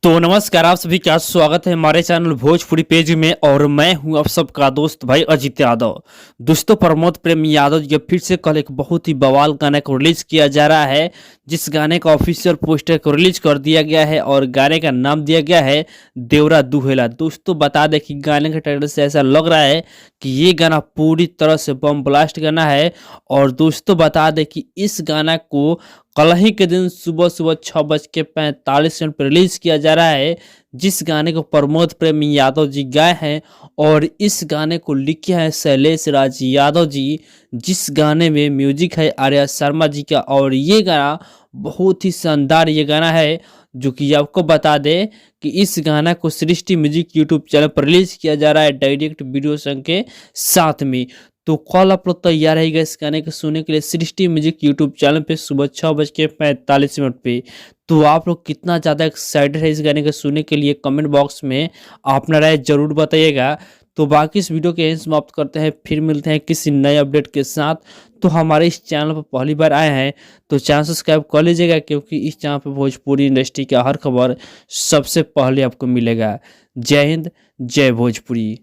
तो नमस्कार, आप सभी का स्वागत है हमारे चैनल भोजपुरी पेज में। और मैं हूं आप सबका दोस्त भाई अजीत यादव। दोस्तों, प्रमोद प्रेम यादव जी फिर से कल एक बहुत ही बवाल गाने को रिलीज किया जा रहा है, जिस गाने का ऑफिशियल पोस्टर को रिलीज कर दिया गया है और गाने का नाम दिया गया है देवरा दुहेला। दोस्तों, बता दें कि गाने के टाइटल से ऐसा लग रहा है कि ये गाना पूरी तरह से बम ब्लास्ट गाना है। और दोस्तों, बता दें कि इस गाना को कल ही के दिन सुबह सुबह 6:45 पर रिलीज किया जा रहा है, जिस गाने को प्रमोद प्रेम यादव जी गाए हैं। और इस गाने को लिखे हैं शैलेश राज यादव जी, जिस गाने में म्यूजिक है आर्या शर्मा जी का। और ये गाना बहुत ही शानदार ये गाना है, जो कि आपको बता दें कि इस गाना को सृष्टि म्यूजिक यूट्यूब चैनल पर रिलीज किया जा रहा है डायरेक्ट वीडियो सॉन्ग के साथ में। तो कल आप लोग तैयार रहेगा इस गाने को सुनने के लिए सृष्टि म्यूजिक यूट्यूब चैनल पे सुबह 6:45 पे। तो आप लोग कितना ज़्यादा एक्साइटेड है इस गाने को सुनने के लिए, कमेंट बॉक्स में अपना राय जरूर बताइएगा। तो बाकी इस वीडियो के यहीं समाप्त करते हैं, फिर मिलते हैं किसी नए अपडेट के साथ। तो हमारे इस चैनल पर पहली बार आए हैं तो चैनल सब्सक्राइब कर लीजिएगा, क्योंकि इस चैनल पर भोजपुरी इंडस्ट्री का हर खबर सबसे पहले आपको मिलेगा। जय हिंद, जय भोजपुरी।